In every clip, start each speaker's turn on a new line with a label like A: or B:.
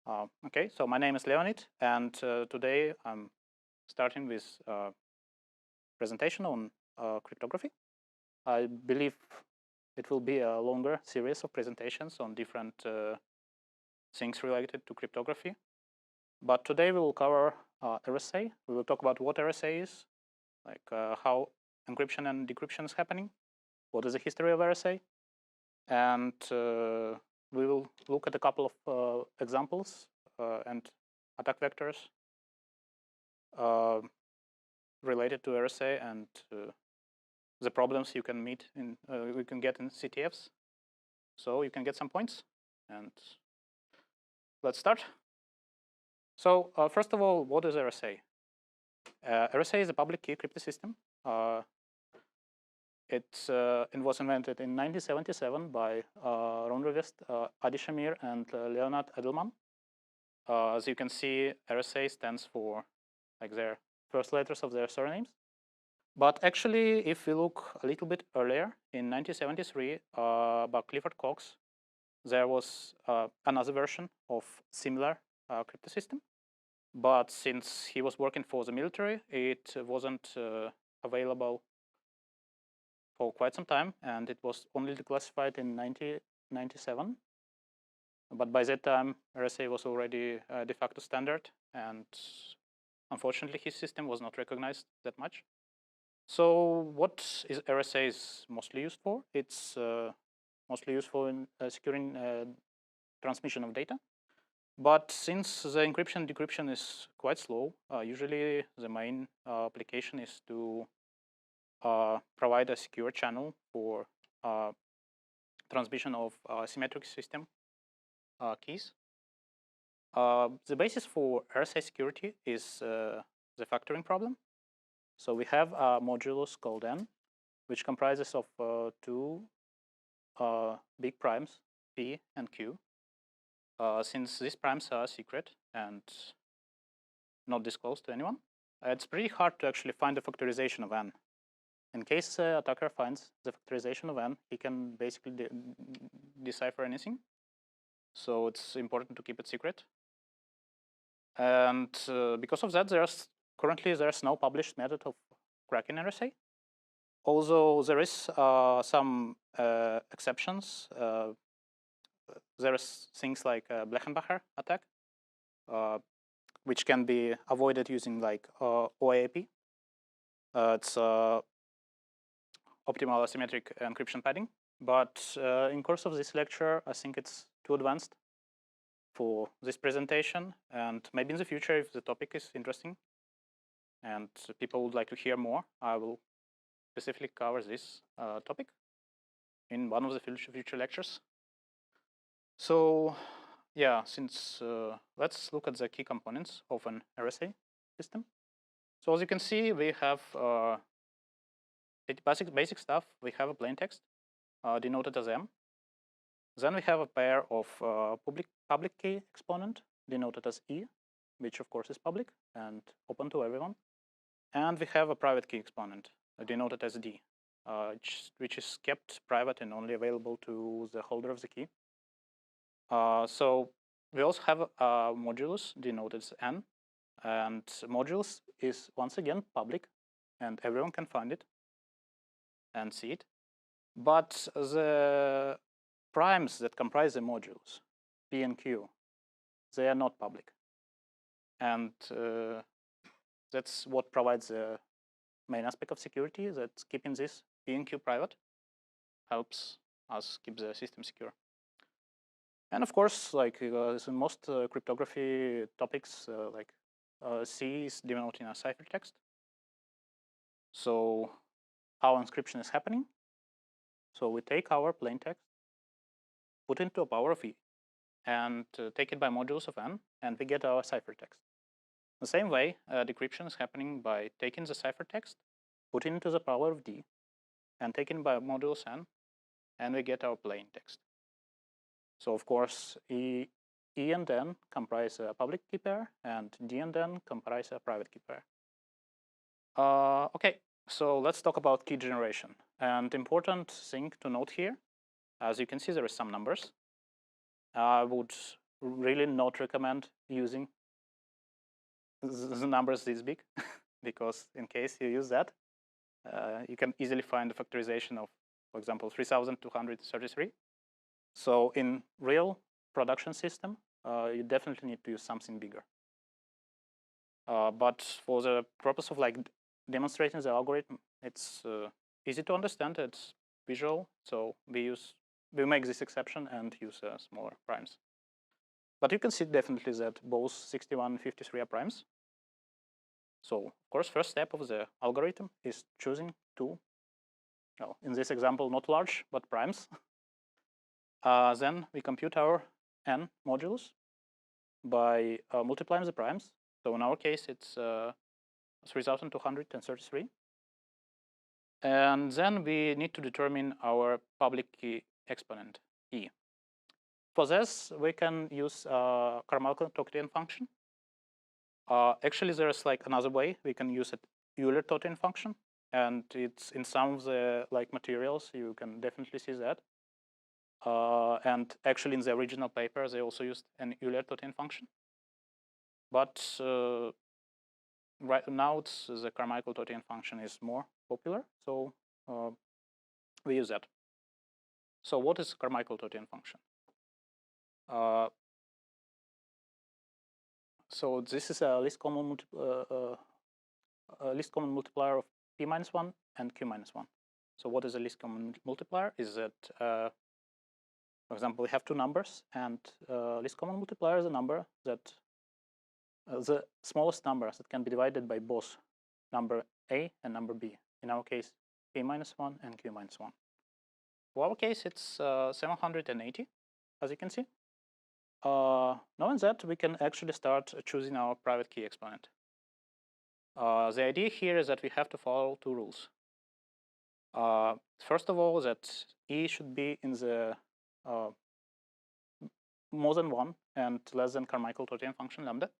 A: Okay, so my name is Leonid, and today I'm starting with a presentation on cryptography. I believe it will be a longer series of presentations on different things related to cryptography. But today we will cover RSA. We will talk about what RSA is, like how encryption and decryption is happening, what is the history of RSA, and we will look at a couple of examples and attack vectors related to RSA and the problems you can meet in you can get in CTFs. So you can get some points, and let's start. So first of all, what is RSA? RSA is a public key crypto system. It was invented in 1977 by Ron Rivest, Adi Shamir, and Leonard Edelman. As you can see, RSA stands for like their first letters of their surnames. But actually, if we look a little bit earlier, in 1973, by Clifford Cox, there was another version of similar crypto system. But since he was working for the military, it wasn't available for quite some time, and it was only declassified in 1997. But by that time, RSA was already a de facto standard, and unfortunately, his system was not recognized that much. So what is RSA is mostly used for? It's mostly useful in securing transmission of data. But since the encryption decryption is quite slow, usually the main application is to provide a secure channel for transmission of symmetric system keys. The basis for RSA security is the factoring problem. So we have a modulus called n, which comprises of two big primes, p and q. Since these primes are secret and not disclosed to anyone, it's pretty hard to actually find the factorization of n. In case the attacker finds the factorization of n, he can basically decipher anything. So it's important to keep it secret. And because of that, currently there's no published method of cracking RSA. Although there is some exceptions. There's things like Blechenbacher attack, which can be avoided using like OAP. It's optimal asymmetric encryption padding. But in course of this lecture, I think it's too advanced for this presentation. And maybe in the future, if the topic is interesting and people would like to hear more, I will specifically cover this topic in one of the future lectures. So yeah, since let's look at the key components of an RSA system. So as you can see, we have basic stuff. We have a plain text denoted as M. Then we have a pair of public key exponent denoted as E, which of course is public and open to everyone. And we have a private key exponent denoted as D, which is kept private and only available to the holder of the key. So we also have a modulus denoted as N, and modulus is once again public, and everyone can find it and see it. But the primes that comprise the modulus, P and Q, they are not public. And that's what provides the main aspect of security, that keeping this P and Q private helps us keep the system secure. And of course, like in most cryptography topics, C is denoted in a ciphertext. So how encryption is happening? So we take our plain text, put it into a power of E, and take it by modulus of n, and we get our ciphertext. The same way, decryption is happening by taking the ciphertext, putting it into the power of D, and taking by modulus n, and we get our plain text. So of course, E and N comprise a public key pair, and D and N comprise a private key pair. Okay, so let's talk about key generation. And important thing to note here, as you can see, there is some numbers. I would really not recommend using the numbers this big, because in case you use that, you can easily find the factorization of, for example, 3,233. So in real production system, you definitely need to use something bigger. But for the purpose of like demonstrating the algorithm, it's easy to understand. It's visual, so we make this exception and use smaller primes. But you can see definitely that both 61 and 53 are primes. So of course, first step of the algorithm is choosing two, well, in this example, not large, but primes. Then we compute our n modulus by multiplying the primes. So in our case, it's 3,233. And then we need to determine our public key exponent, E. For this, we can use Carmichael-Tocqueville function. Actually, there's like another way. We can use a Euler-Tocqueville function, and it's in some of the like materials. You can definitely see that. And actually, in the original paper, they also used an Euler-Tocqueville function. But right now, the Carmichael-Tocqueville function is more popular, so we use that. So what is Carmichael-Tocqueville function? So this is a least common multiplier of p minus 1 and q minus 1. So what is a least common multiplier? Is that, for example, we have two numbers, and least common multiplier is a number that the smallest number that can be divided by both number a and number b. In our case, p minus 1 and q minus 1. For our case, it's 780, as you can see. Knowing that, we can actually start choosing our private key exponent. The idea here is that we have to follow two rules. First of all, that E should be in the more than 1 and less than Carmichael-Tocqueville function lambda.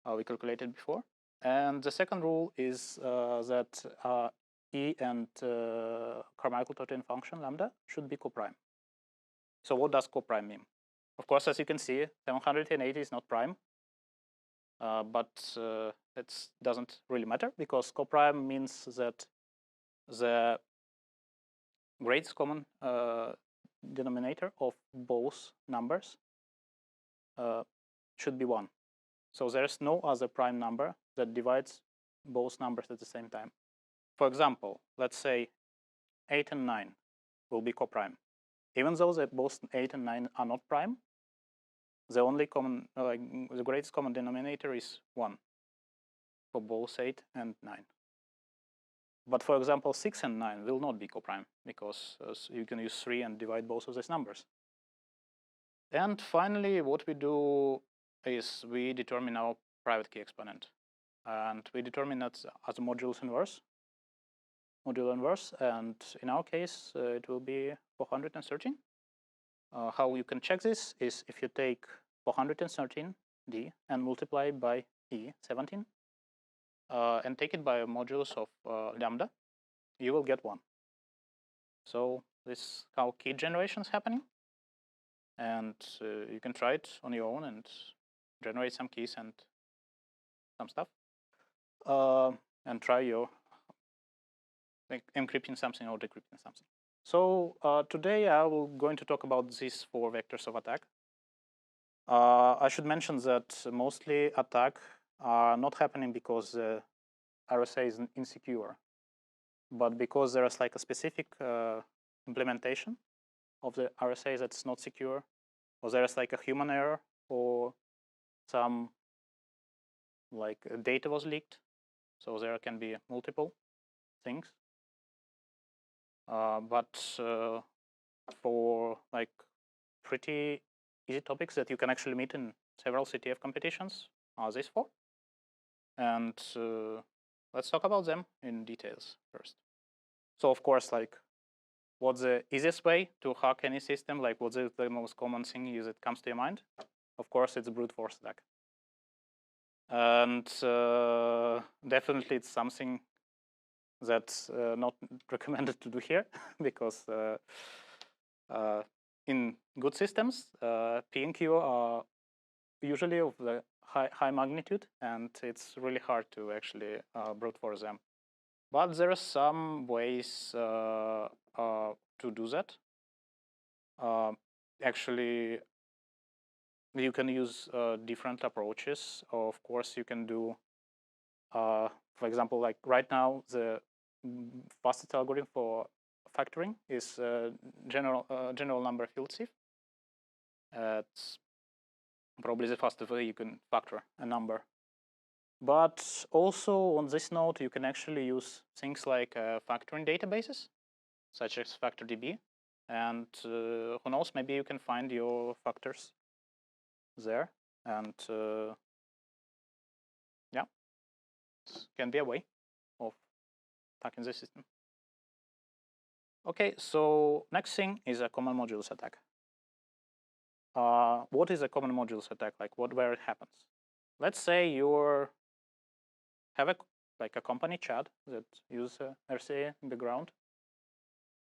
A: We calculated before. And the second rule is that E and Carmichael-Tocqueville function lambda should be coprime. So what does coprime mean? Of course, as you can see, 780 is not prime, but it doesn't really matter, because coprime means that the greatest common denominator of both numbers should be 1. So there's no other prime number that divides both numbers at the same time. For example, let's say 8 and 9 will be coprime. Even though that both 8 and 9 are not prime, the only common, the greatest common denominator is 1 for both 8 and 9. But for example, 6 and 9 will not be coprime, because you can use 3 and divide both of these numbers. And finally, what we do is we determine our private key exponent. And we determine that as a modulo inverse. And in our case, it will be 413. How you can check this is if you take 413d and multiply by E17 and take it by a modulus of lambda, you will get 1. So this is how key generation is happening. And you can try it on your own and generate some keys and some stuff. And try your encrypting something or decrypting something. So today I will going to talk about these 4 vectors of attack. I should mention that mostly attack are not happening because the RSA is insecure, but because there is like a specific implementation of the RSA that's not secure, or there is like a human error, or some like data was leaked. So there can be multiple things. But for like pretty easy topics that you can actually meet in several CTF competitions are these 4. And let's talk about them in details first. So of course, like, what's the easiest way to hack any system? Like, what's the most common thing that comes to your mind? Of course, it's brute force attack. And definitely it's something that's not recommended to do here, because in good systems, P and Q are usually of the high magnitude, and it's really hard to actually brute force them. But there are some ways to do that. Actually, you can use different approaches. Of course, you can do, for example, like right now, the fastest algorithm for factoring is general number field sieve. It's probably the fastest way you can factor a number. But also on this node, you can actually use things like factoring databases, such as FactorDB. And who knows, maybe you can find your factors there. And yeah, it can be a way of attacking the system. Okay, so next thing is a common modulus attack. What is a common modulus attack? Like where it happens? Let's say you have a company chat that uses RSA in the background,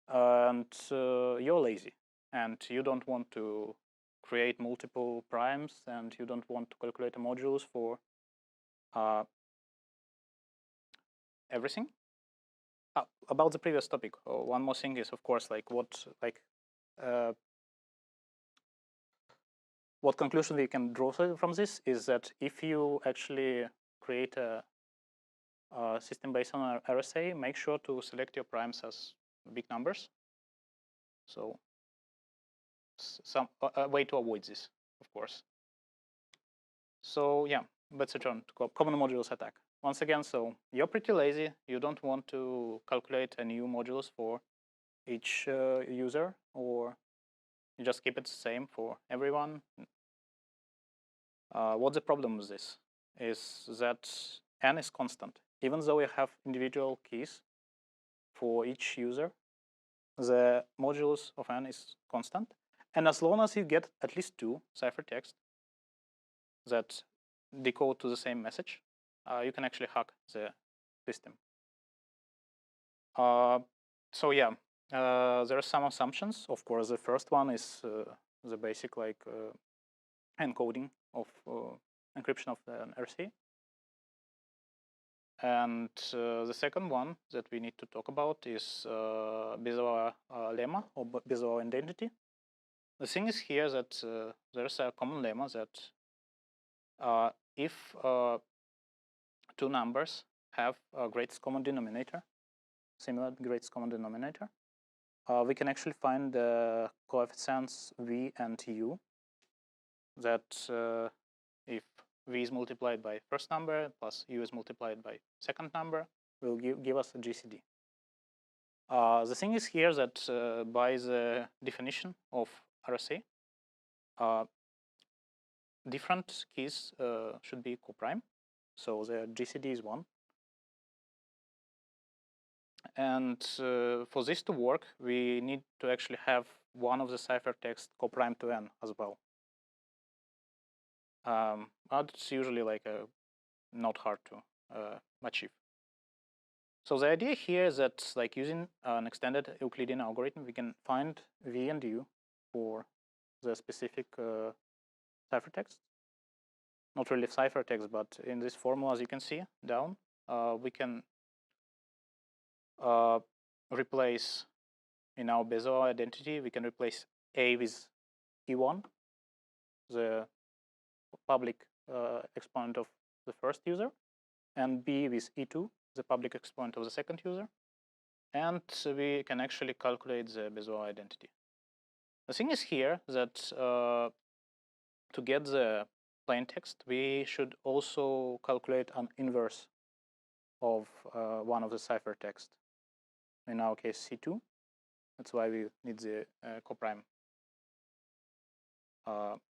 A: and you're lazy, and you don't want to create multiple primes, and you don't want to calculate a modulus for everything. About the previous topic, one more thing is, of course, what conclusion we can draw from this is that if you actually create a system based on RSA, make sure to select your primes as big numbers. So some way to avoid this, of course. So yeah, let's return to common modulus attack. Once again, so you're pretty lazy. You don't want to calculate a new modulus for each user, or you just keep it the same for everyone. What's the problem with this is that n is constant. Even though you have individual keys for each user, the modulus of n is constant. And as long as you get at least 2 ciphertexts that decode to the same message, you can actually hack the system. So yeah, there are some assumptions. Of course, the first one is the basic encoding of encryption of the RSA. And the second one that we need to talk about is Bezoar lemma or Bezoar identity. The thing is here that there's a common lemma that if 2 numbers have a greatest common denominator, similar greatest common denominator, we can actually find the coefficients v and u that if v is multiplied by first number plus u is multiplied by second number will give us a GCD. The thing is here that by the definition of RSA, different keys should be coprime, so the GCD is 1. And for this to work, we need to actually have one of the ciphertext coprime to n as well. It's usually not hard to achieve. So the idea here is that using an extended Euclidean algorithm, we can find v and u for the specific ciphertext. Not really ciphertext, but in this formula, as you can see down, we can replace in our Bezoar identity, we can replace A with E1, the public exponent of the first user, and B with E2, the public exponent of the second user. And we can actually calculate the Bezoar identity. The thing is here that to get the plain text, we should also calculate an inverse of one of the ciphertext. In our case, C2. That's why we need the coprime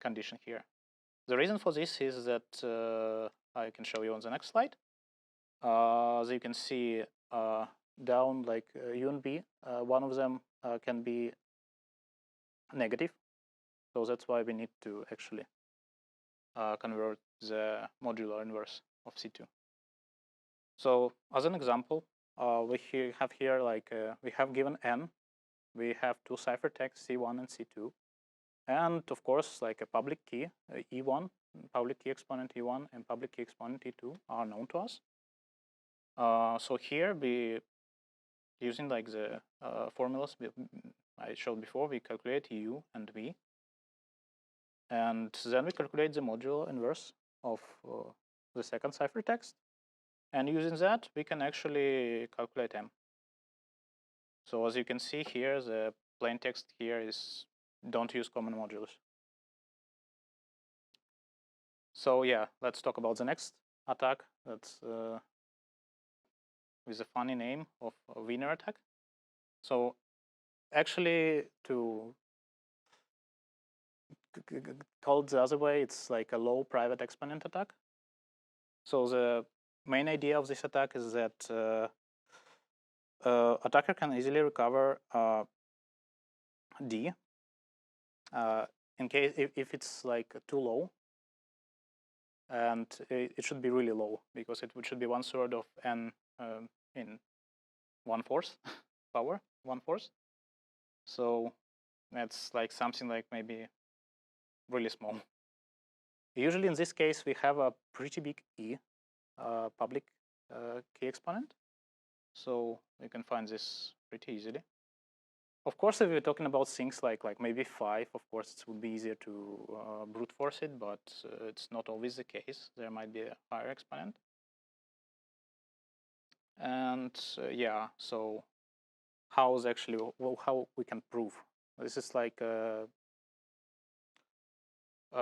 A: condition here. The reason for this is that I can show you on the next slide. As you can see down U and B, one of them can be negative. So that's why we need to actually convert the modular inverse of C2. So as an example, we have here we have given n. We have 2 ciphertexts C1 and C2. And of course, like a public key, E1, public key exponent E1 and public key exponent E2 are known to us. So here we, using like the formulas I showed before, we calculate U and V. And then we calculate the modulo inverse of the second ciphertext. And using that, we can actually calculate M. So as you can see here, the plain text here is don't use common modulus. So yeah, let's talk about the next attack. That's with a funny name of a Wiener attack. So actually, to call it the other way, it's like a low private exponent attack. So the main idea of this attack is that attacker can easily recover D in case if it's like too low, and it should be really low because it should be 1/3 of n in 1/4 power 1/4. So that's like something like maybe really small. Usually in this case we have a pretty big E public key exponent, so we can find this pretty easily. Of course, if we're talking about things like maybe 5, of course it would be easier to brute force it, but it's not always the case. There might be a higher exponent. And yeah, so how is actually, well, how we can prove? This is like a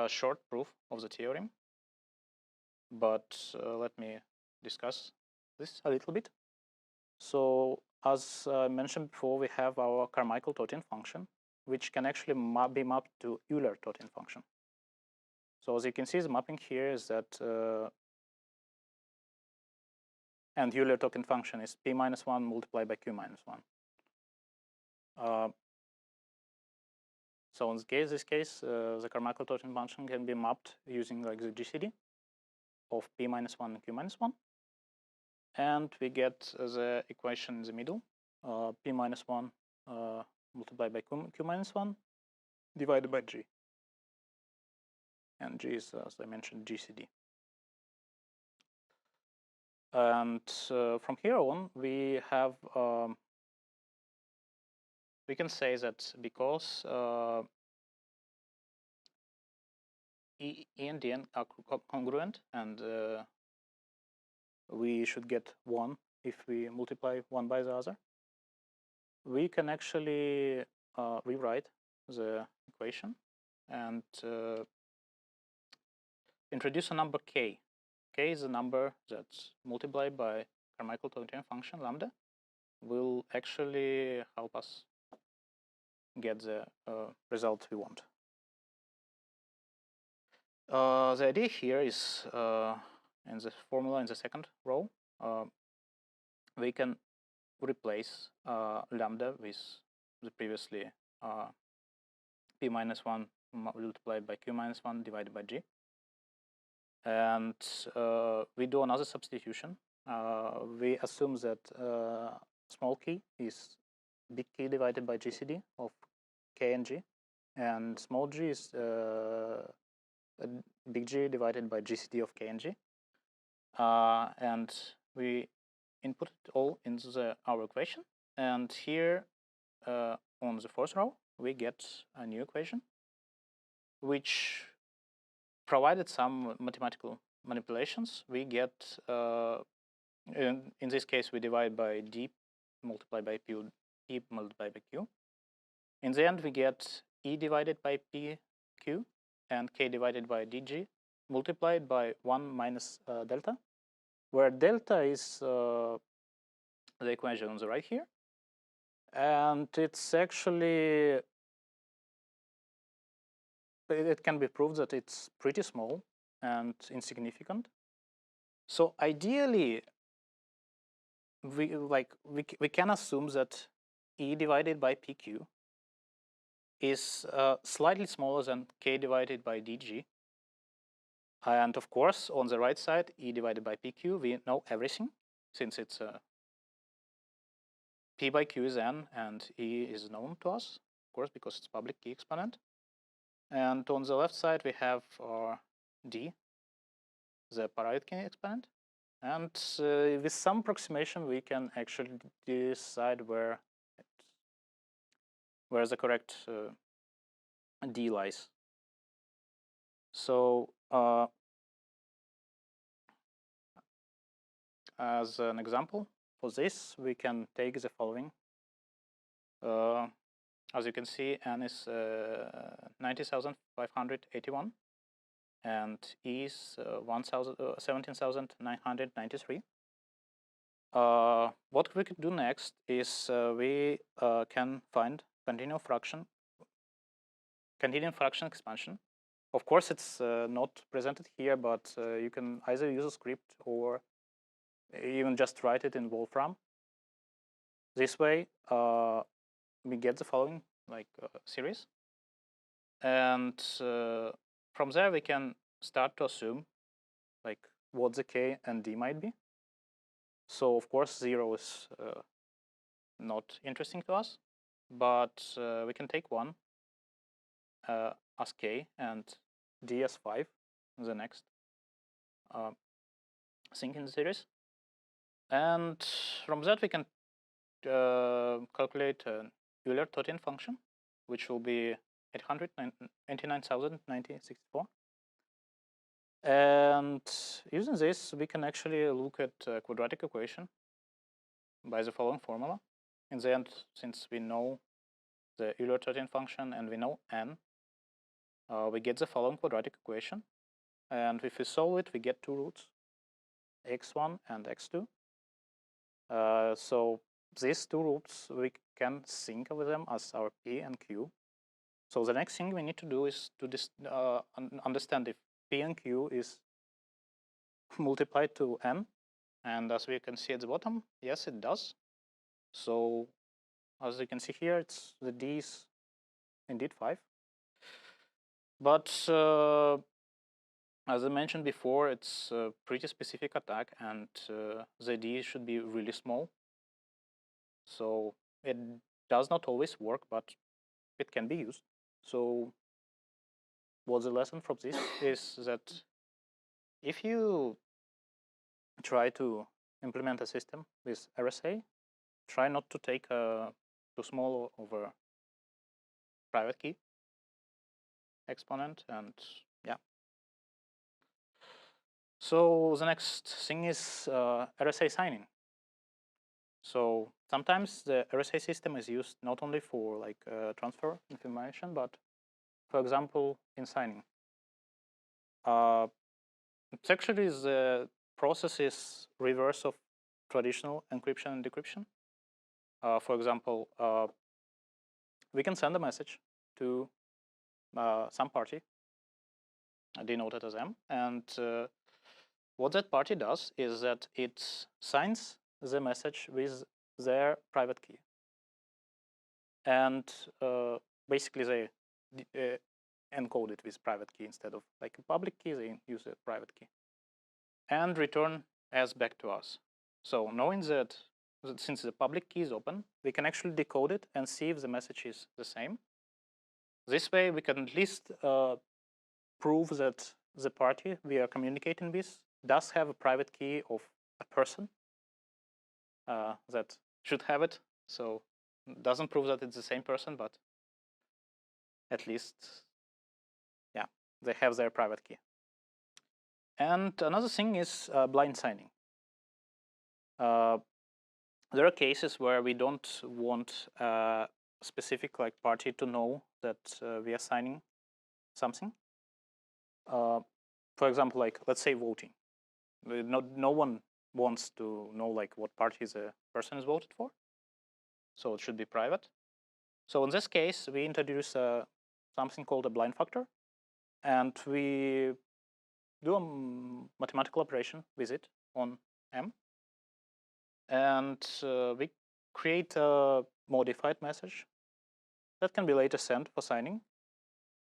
A: short proof of the theorem, but let me discuss this a little bit. So as I mentioned before, we have our Carmichael-Totin function, which can actually be mapped to Euler-Totin function. So as you can see, the mapping here is that, and Euler-Totin function is p minus 1 multiplied by q minus 1. So in this case, the Carmichael-Totin function can be mapped using like the GCD of p minus 1 and q minus 1. And we get the equation in the middle, p minus 1 multiplied by q minus 1 divided by g. And g is, as I mentioned, GCD. And from here on, we have, we can say that because E and Dn are congruent, and we should get 1 if we multiply one by the other, we can actually rewrite the equation and introduce a number k. K is a number that's multiplied by Carmichael-Totin function lambda, will actually help us get the result we want. The idea here is in the formula in the second row, we can replace lambda with the previously p minus 1 multiplied by q minus 1 divided by g. And we do another substitution. We assume that small k is big K divided by GCD of K and G, and small g is big G divided by GCD of K and G. And we input it all into our equation. And here on the fourth row, we get a new equation, which provided some mathematical manipulations. We get, in this case, we divide by d multiplied by p multiplied by q. In the end, we get E divided by PQ and K divided by DG multiplied by 1 minus delta, where delta is the equation on the right here. And it's actually, it can be proved that it's pretty small and insignificant. So ideally, we can assume that E divided by PQ is slightly smaller than K divided by DG. And of course, on the right side, E divided by PQ, we know everything, since it's P by Q is N and E is known to us, of course, because it's public key exponent. And on the left side, we have our D, the private key exponent. And with some approximation, we can actually decide where the correct D lies. So as an example for this, we can take the following. As you can see, N is 90,581 and E is 17,993. What we could do next is we can find continuum fraction expansion. Of course, it's not presented here, but you can either use a script or even just write it in Wolfram. This way, we get the following series, and from there we can start to assume what the K and D might be. So of course 0 is not interesting to us, but we can take 1 as K and D as 5, the next thing in the series. And from that we can calculate an Euler-Totin function, which will be 899,964. And using this, we can actually look at a quadratic equation by the following formula. In the end, since we know the Euler-Totin function and we know n, we get the following quadratic equation. And if we solve it, we get two roots, x1 and x2. So these two roots, we can think of them as our p and q. So the next thing we need to do is to understand if p and q is multiplied to n. And as we can see at the bottom, yes, it does. So as you can see here, it's the d is indeed 5. But as I mentioned before, it's a pretty specific attack, and the d should be really small. So it does not always work, but it can be used. So what the lesson from this is that if you try to implement a system with RSA, try not to take too small of a private key exponent, and yeah. So the next thing is RSA signing. So sometimes the RSA system is used not only for transfer information, but for example in signing. It's actually the process is reverse of traditional encryption and decryption. For example, we can send a message to some party, denoted as M, and what that party does is that it signs the message with their private key, and basically they encode it with private key instead of like a public key. They use a private key and return as back to us. So knowing that since the public key is open, we can actually decode it and see if the message is the same. This way we can at least prove that the party we are communicating with does have a private key of a person that should have it. So it doesn't prove that it's the same person, but at least, yeah, they have their private key. And another thing is blind signing. There are cases where we don't want a specific party to know that we are signing something. For example, let's say voting. No one wants to know what party the person is voted for, so it should be private. So in this case, we introduce something called a blind factor, and we do a mathematical operation with it on M, and we create a modified message that can be later sent for signing.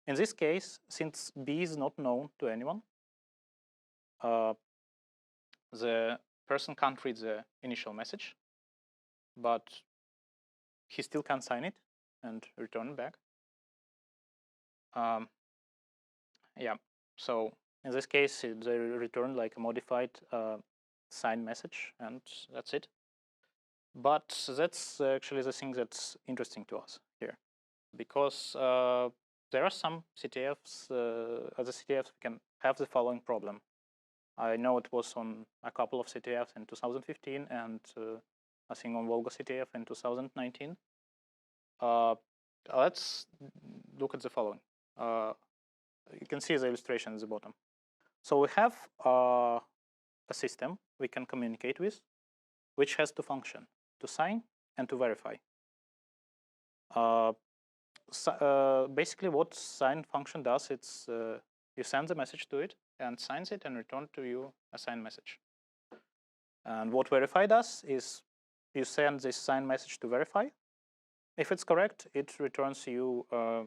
A: In this case, since B is not known to anyone, the person can't read the initial message, but he still can sign it and return it back. Yeah. So in this case, they return like a modified signed message, and that's it. But that's actually the thing that's interesting to us here, because there are some CTFs. As a CTFs, we can have the following problem. I know it was on a couple of CTFs in 2015, and I think on Volga CTF in 2019. Let's look at the following. You can see the illustration at the bottom. So we have a system we can communicate with, which has two functions: to sign and to verify. Basically, what sign function does, it's you send the message to it and signs it and return to you a signed message. And what verify does is you send this signed message to verify. If it's correct, it returns you a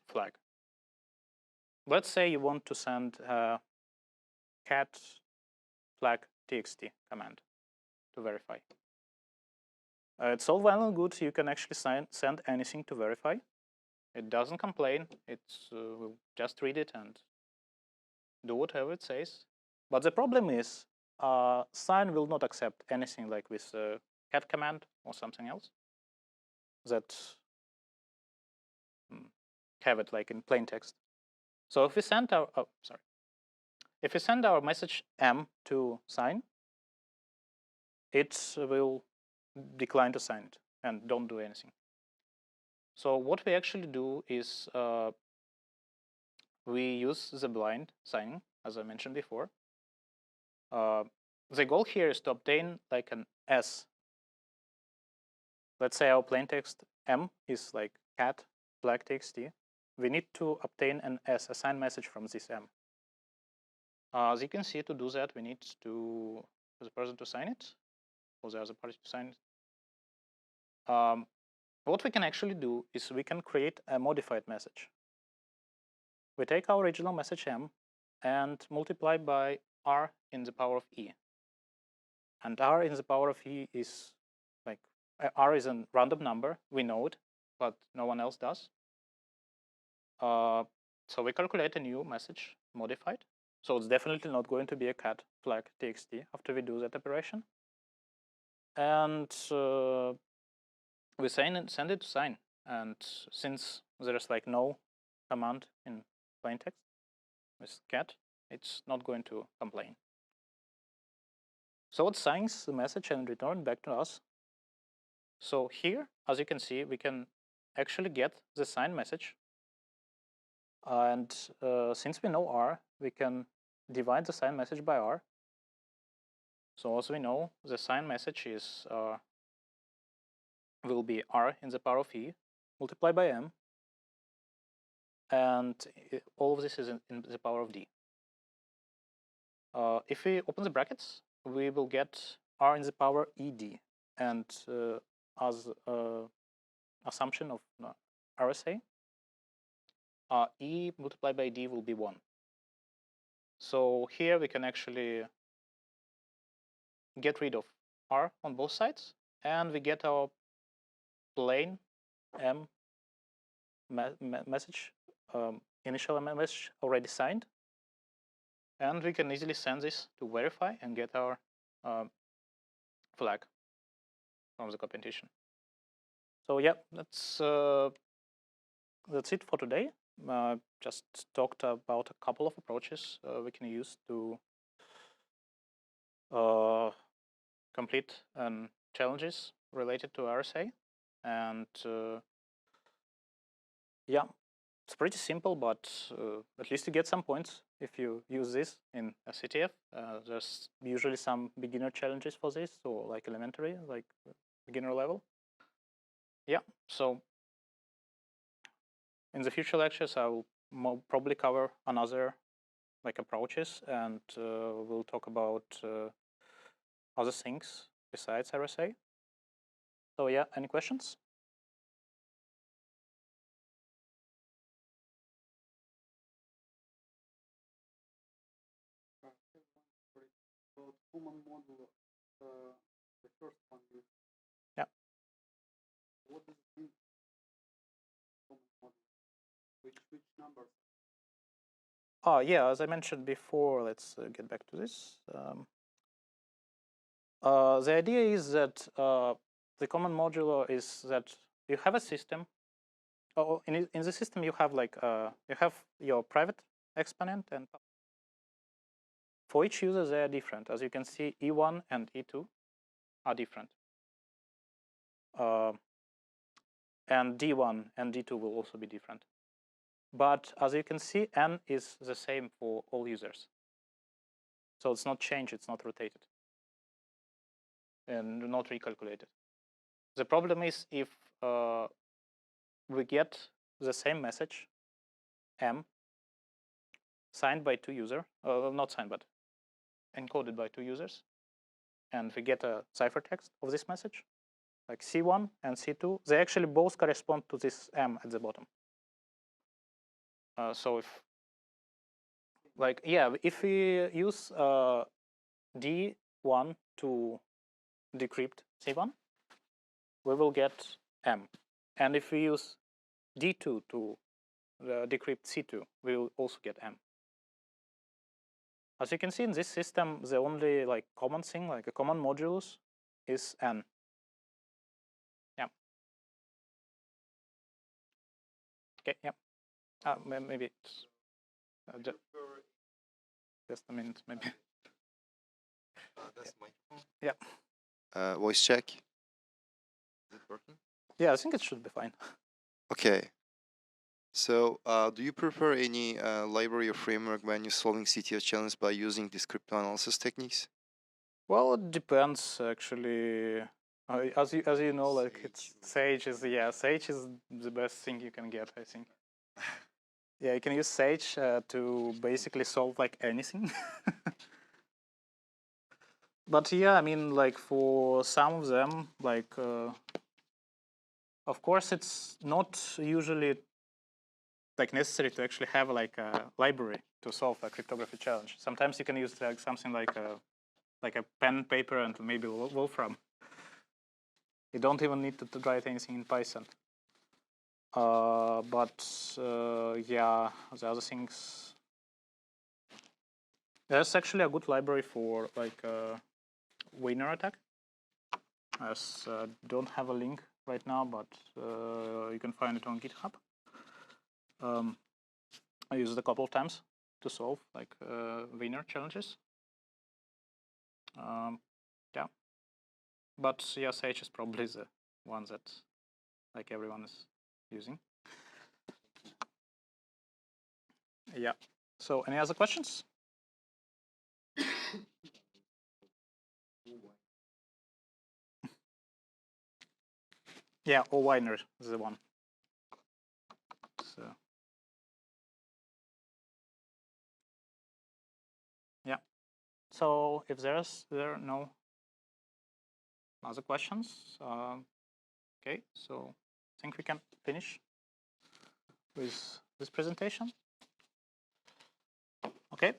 A: flag. Let's say you want to send a cat flag txt command to verify. It's all well and good. You can actually send anything to verify. It doesn't complain. It will just read it and do whatever it says. But the problem is, sign will not accept anything like with cat command or something else that have it like in plain text. So if we send our if we send our message M to sign, it will decline to sign it and don't do anything. So what we actually do is we use the blind signing, as I mentioned before. The goal here is to obtain like an S. Let's say our plain text M is like cat flag txt. We need to obtain an S, a signed message from this M. As you can see, to do that, we need to the person to sign it, or the other party to sign it. What we can actually do is we can create a modified message. We take our original message M and multiply by R in the power of E. And R in the power of E is like, R is a random number, we know it, but no one else does. So we calculate a new message, modified. So it's definitely not going to be a cat flag txt after we do that operation. And we send it to sign. And since there's like no command in plain text with cat, it's not going to complain. So it signs the message and return back to us. So here, as you can see, we can actually get the signed message. And since we know R, we can divide the signed message by R. So as we know, the signed message is will be R in the power of E multiplied by M. And all of this is in the power of D. If we open the brackets, we will get R in the power ED. And as assumption of RSA, E multiplied by D will be 1. So here we can actually get rid of R on both sides, and we get our plain M message, initial message already signed. And we can easily send this to verify and get our flag from the competition. So yeah, that's it for today. Just talked about a couple of approaches we can use to complete challenges related to RSA. And yeah, it's pretty simple, but at least you get some points if you use this in a CTF. There's usually some beginner challenges for this, or like elementary, like beginner level. Yeah, so in the future lectures, I will probably cover another like approaches, and we'll talk about other things besides RSA. So yeah, any questions?
B: About common model, the first one.
A: Yeah.
B: What does it mean? Common model. Which numbers?
A: Oh, yeah, as I mentioned before, let's get back to this. The idea is that the common modulo is that you have a system. Oh, in the system you have like you have your private exponent, and for each user they are different. As you can see, E1 and E2 are different, and D1 and D2 will also be different. But as you can see, n is the same for all users. So it's not changed, it's not rotated, and not recalculated. The problem is if we get the same message, M, signed by two users, not signed, but encoded by two users, and we get a ciphertext of this message, like C1 and C2, they actually both correspond to this M at the bottom. So if, like, yeah, if we use D1 to decrypt C1, we will get M. And if we use D2 to decrypt C2, we will also get M. As you can see in this system, the only like common thing, like a common modulus, is N. Yeah. Okay. Yeah. Maybe it's, just a minute, maybe.
C: That's my phone.
A: Yeah.
C: Voice check. Is it working?
A: Yeah, I think it should be fine.
C: Okay. So, do you prefer any library or framework when you're solving CTO challenges by using these cryptanalysis techniques?
A: Well, it depends actually. As you know, like Sage is the best thing you can get, I think. Yeah, you can use Sage to basically solve like anything. But yeah, I mean, like for some of them, like of course it's not usually like necessary to actually have like a library to solve a cryptography challenge. Sometimes you can use like something like a pen, paper, and maybe Wolfram. You don't even need to write anything in Python. But yeah, the other things. There's actually a good library for like Wiener attack. I don't have a link right now, but you can find it on GitHub. I used it a couple of times to solve like Wiener challenges. Yeah, but yeah, Sage is probably the one that like everyone is using. Yeah. So any other questions? Yeah, or Wiener is the one. So yeah. So if there are no other questions, okay. So I think we can finish with this presentation. Okay.